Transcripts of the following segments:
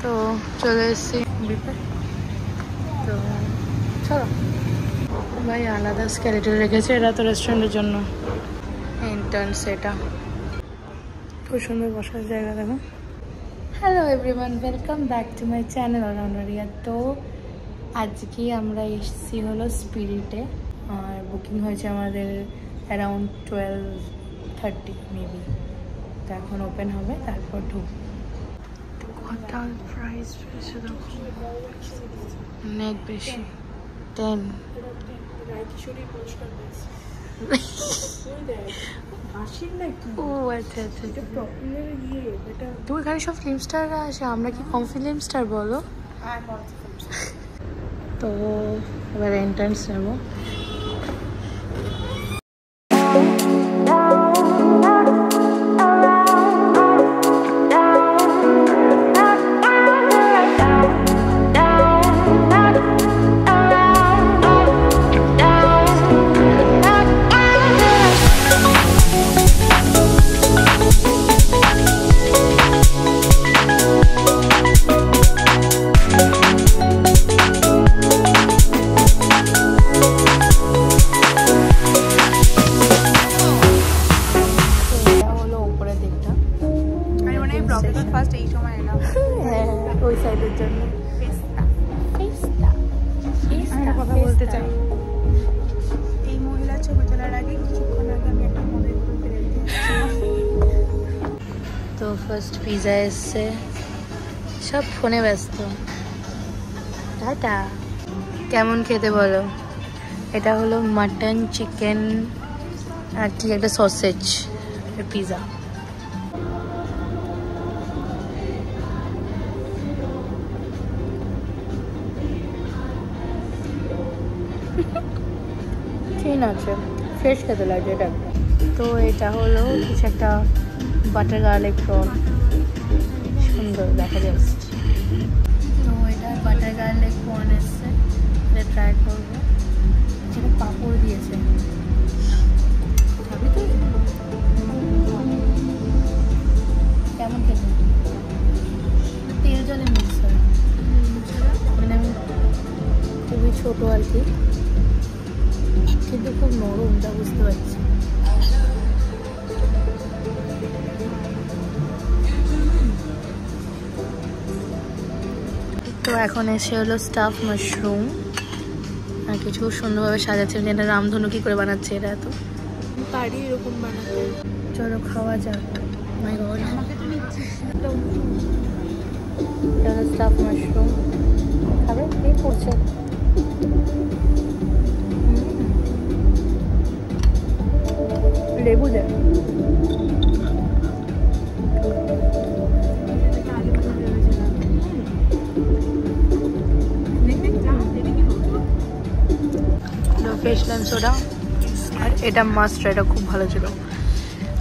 তো চলে এসেছি বিপে। তো চলো ভাই আলাদা স্কেলেটর রেখেছে এরা তো রেস্টুরেন্টের জন্য। এন্ট্রান্স এটা খুব সুন্দর বসার জায়গা দেখো। Hello everyone, welcome back to my channel allrounder Riya. তো আজকে আমরা এসেছি হলো স্পিরিটে, আর বুকিং হয়েছে আমাদের অ্যারাউন্ড 12:30 মেবি। তো এখন ওপেন হবে, তারপর ঢুকবো। হোটেল প্রাইস বেশি দেখো, অনেক বেশি 10। ও আচ্ছা আচ্ছা, তুমি এখানে সব ফিল্ম স্টাররা আসে, আমরা কি কম ফিল্ম স্টার বলো? তো এবার এন্ট্রান্স নেব। ওই সাইডের জন্য কথা বলতে চাই। এই মহিলার ছবি তোলার আগে কিছুক্ষণ আগে আমি একটা মনের মতো ফেলে তো ফার্স্ট পিজা এসছে, সব ফোনে ব্যস্ত। টাটা। কেমন খেতে বলো? এটা হলো মাটন চিকেন আর কি একটা সসেজ পিজা। ঠিক আছে, ফ্রেশ খেতে লাগছে এটা। তো এটা হলো কিছু একটা বাটার গার্লিক প্রন, সুন্দর দেখা যাচ্ছে। তো এটা বাটার গার্লিক প্রন এসছে, এটা ট্রাই করবো। যেটা পাঁপড় দিয়েছে, খাবি তুই? কেমন খেতে? তেল জলে মিক্স হয়, মানে আমি খুবই ছোটো আর কি, কিন্তু খুব নরম, তা বুঝতে পারছি। তো এখন এসে হলো স্টাফ মাশরুম আর কিছু সুন্দরভাবে সাজাচ্ছে। এটা রামধনু কি করে বানাচ্ছে এরা, এত পারি এরকম বানাতে। চলো খাওয়া যাক। মাই গড, স্টাফ মাশরুম খাবে? এই পড়ছে লেবু দেয়। ফ্রেশ লাইম সোডা, আর এটা মাস্ট, এটা খুব ভালো ছিল।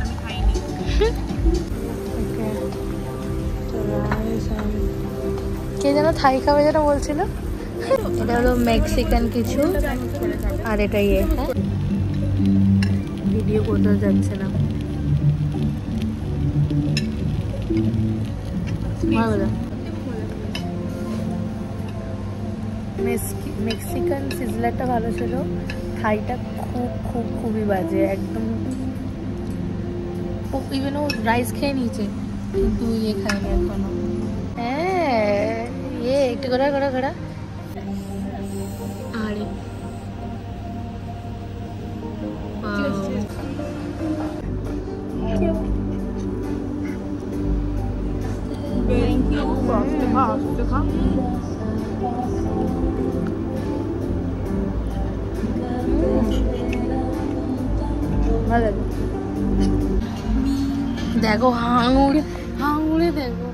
আমি খাইনি। কে যেন থাই খাবে যেন বলছিল। এটা হলো মেক্সিকান কিছু, আর এটা ইয়ে, হ্যাঁ ভিডিও করতে যাচ্ছে না। মেক্সিকান সিজলারটা ভালো ছিল, থাইটা খুবই বাজে একদম। ইভেন ও রাইস খেয়ে নিয়েছে, কিন্তু ইয়ে খায়নি এখনো। হ্যাঁ ইয়ে একটু ঘোরা আরে ভালো দেখো, হাঙুড়ে দেখো,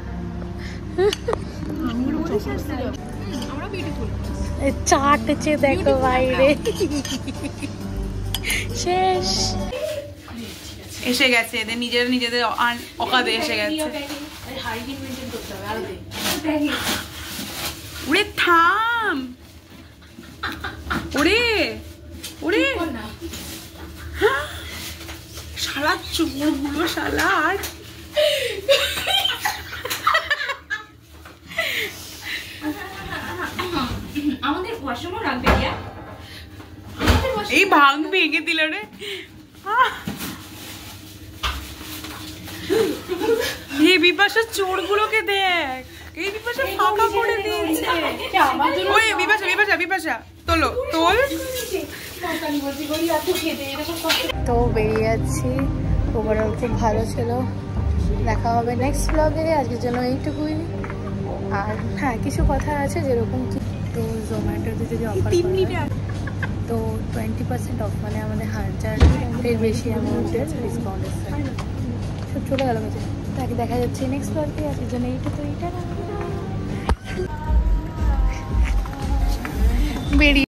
চাটছে দেখো বাইরে। শেষ, এসে গেছে এদের নিজেদের অকাদে এসে গেছে। ওরে থাম, ওরে ওরে শালা চোরগুলো, শালা আর এই ভাঙ ভেঙে দিল রে। এই বিপাশা চোরগুলোকে দেখ, এই বিপাশা ফাঁকা করে দিয়েছে। ওই বিপাশা বিপাশা বিপাশা তোলো তোল। তো বেরিয়ে যাচ্ছি, ওভারঅল খুব ভালো ছিল। দেখা হবে নেক্সট ব্লগে, আজকের জন্য এইটুকুই। আর হ্যাঁ কিছু কথা আছে, যেরকম কি তো জোম্যাটোতে যদি অফার করে তো 20% অফ, মানে আমাদের 1000-এর বেশি অ্যামাউন্টের ডিসকাউন্ট এসছে। সব চলে গেল কাছে, তাকে দেখা যাচ্ছে নেক্সট ব্লগে। আজকের জন্য এইটুকুই, বেরিয়ে